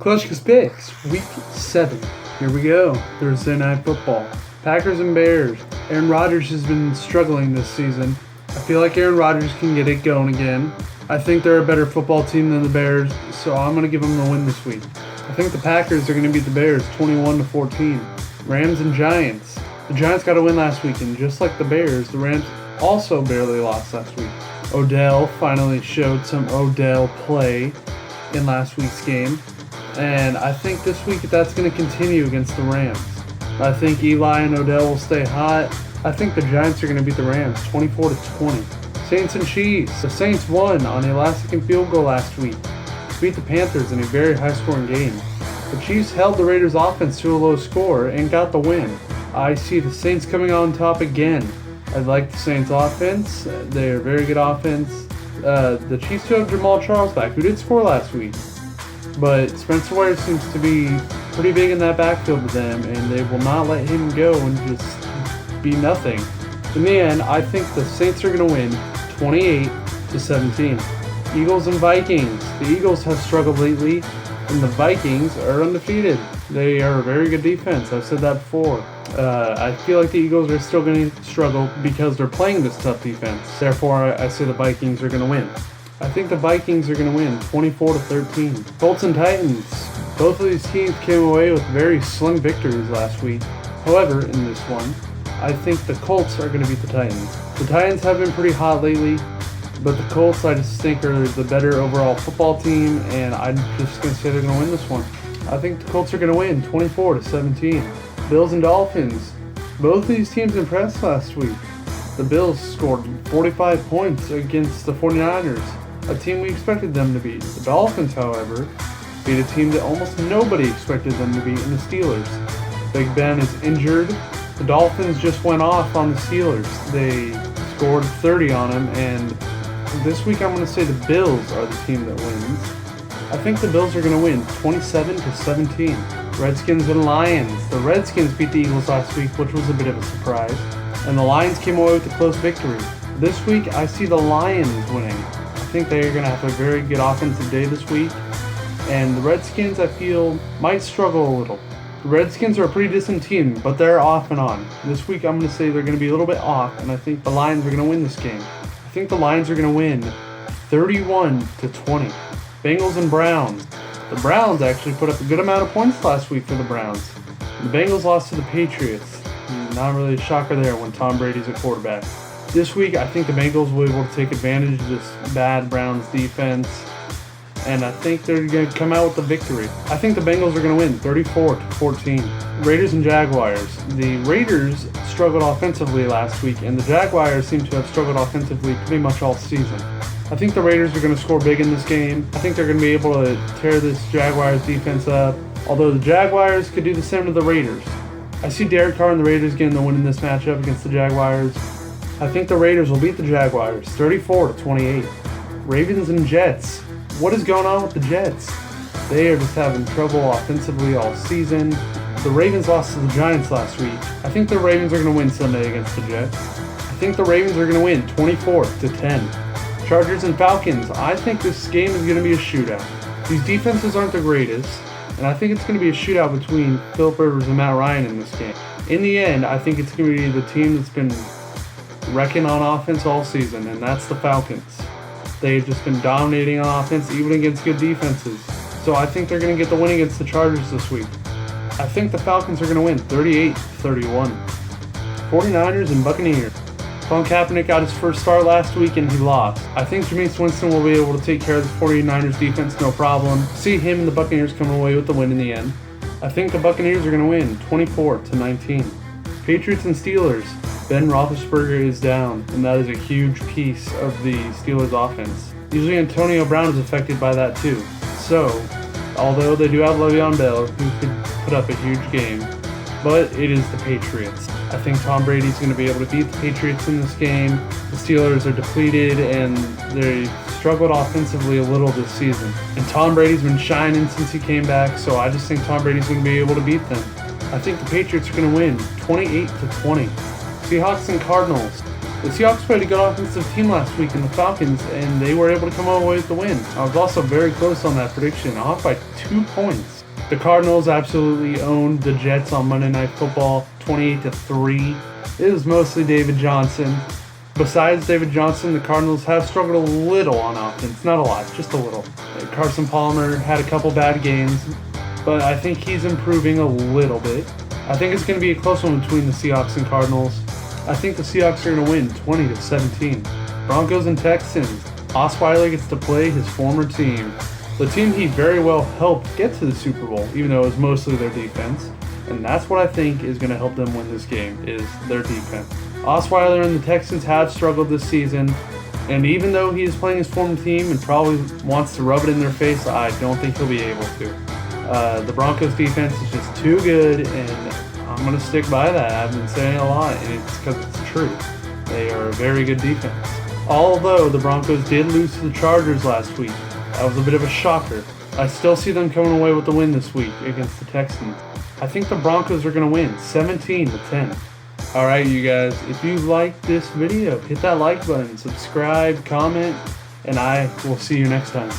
Kleschka's Picks, Week 7. Here we go. Thursday Night Football. Packers and Bears. Aaron Rodgers has been struggling this season. I feel like Aaron Rodgers can get it going again. I think they're a better football team than the Bears, so I'm going to give them the win this week. I think the Packers are going to beat the Bears 21-14. Rams and Giants. The Giants got a win last week, and just like the Bears, the Rams also barely lost last week. Odell finally showed some Odell play in last week's game, and I think this week that's going to continue against the Rams. I think Eli and Odell will stay hot. I think the Giants are going to beat the Rams 24-20. Saints and Chiefs. The Saints won on a last-second field goal last week to beat the Panthers in a very high-scoring game. The Chiefs held the Raiders' offense to a low score and got the win. I see the Saints coming on top again. I like the Saints' offense. They're a very good offense. The Chiefs do have Jamal Charles back, who did score last week. But Spencer Ware seems to be pretty big in that backfield with them, and they will not let him go and just be nothing. In the end, I think the Saints are going to win 28-17. Eagles and Vikings. The Eagles have struggled lately, and the Vikings are undefeated. They are a very good defense. I've said that before. I feel like the Eagles are still going to struggle because they're playing this tough defense. Therefore, I say the Vikings are going to win. I think the Vikings are going to win 24-13. Colts and Titans. Both of these teams came away with very slim victories last week. However, in this one, I think the Colts are going to beat the Titans. The Titans have been pretty hot lately, but the Colts I just think are the better overall football team, and I'm just going to say they're going to win this one. I think the Colts are going to win 24-17. Bills and Dolphins. Both of these teams impressed last week. The Bills scored 45 points against the 49ers, a team we expected them to beat. The Dolphins, however, beat a team that almost nobody expected them to beat in the Steelers. Big Ben is injured. The Dolphins just went off on the Steelers. They scored 30 on them, and this week I'm going to say the Bills are the team that wins. I think the Bills are going to win 27-17. Redskins and Lions. The Redskins beat the Eagles last week, which was a bit of a surprise, and the Lions came away with a close victory. This week I see the Lions winning. I think they are going to have a very good offensive day this week, and the Redskins I feel might struggle a little. The Redskins are a pretty decent team, but they're off and on. This week I'm going to say they're going to be a little bit off, and I think the Lions are going to win this game. I think the Lions are going to win 31-20. Bengals and Browns. The Browns actually put up a good amount of points last week for the Browns. The Bengals lost to the Patriots. Not really a shocker there when Tom Brady's a quarterback. This week I think the Bengals will be able to take advantage of this bad Browns defense, and I think they're going to come out with the victory. I think the Bengals are going to win 34-14. Raiders and Jaguars. The Raiders struggled offensively last week, and the Jaguars seem to have struggled offensively pretty much all season. I think the Raiders are going to score big in this game. I think they're going to be able to tear this Jaguars defense up, although the Jaguars could do the same to the Raiders. I see Derek Carr and the Raiders getting the win in this matchup against the Jaguars. I think the Raiders will beat the Jaguars 34-28. Ravens and Jets. What is going on with the Jets? They are just having trouble offensively all season. The Ravens lost to the Giants last week. I think the Ravens are going to win Sunday against the Jets. I think the Ravens are going to win 24-10. Chargers and Falcons. I think this game is going to be a shootout. These defenses aren't the greatest, and I think it's going to be a shootout between Philip Rivers and Matt Ryan in this game. In the end, I think it's going to be the team that's been wrecking on offense all season, and that's the Falcons. They've just been dominating on offense, even against good defenses. So I think they're going to get the win against the Chargers this week. I think the Falcons are going to win 38-31. 49ers and Buccaneers. Colin Kaepernick got his first start last week and he lost. I think Jameis Winston will be able to take care of the 49ers defense no problem. See him and the Buccaneers come away with the win in the end. I think the Buccaneers are going to win 24-19. Patriots and Steelers. Ben Roethlisberger is down, and that is a huge piece of the Steelers offense. Usually Antonio Brown is affected by that too. So, although they do have Le'Veon Bell, who could put up a huge game, but it is the Patriots. I think Tom Brady's going to be able to beat the Patriots in this game. The Steelers are depleted, and they struggled offensively a little this season. And Tom Brady's been shining since he came back, so I just think Tom Brady's going to be able to beat them. I think the Patriots are going to win 28-20. Seahawks and Cardinals. The Seahawks played a good offensive team last week in the Falcons, and they were able to come away with the win. I was also very close on that prediction, off by 2 points. The Cardinals absolutely owned the Jets on Monday Night Football, 28-3. It was mostly David Johnson. Besides David Johnson, the Cardinals have struggled a little on offense. Not a lot, just a little. Carson Palmer had a couple bad games, but I think he's improving a little bit. I think it's going to be a close one between the Seahawks and Cardinals. I think the Seahawks are going to win 20-17. Broncos and Texans. Osweiler gets to play his former team. The team he very well helped get to the Super Bowl, even though it was mostly their defense. And that's what I think is going to help them win this game, is their defense. Osweiler and the Texans have struggled this season, and even though he is playing his former team and probably wants to rub it in their face, I don't think he'll be able to. The Broncos defense is just too good, and I'm going to stick by that. I've been saying it a lot, and it's because it's true. They are a very good defense. Although the Broncos did lose to the Chargers last week, that was a bit of a shocker. I still see them coming away with the win this week against the Texans. I think the Broncos are going to win 17-10. Alright, you guys, if you liked this video, hit that like button, subscribe, comment, and I will see you next time.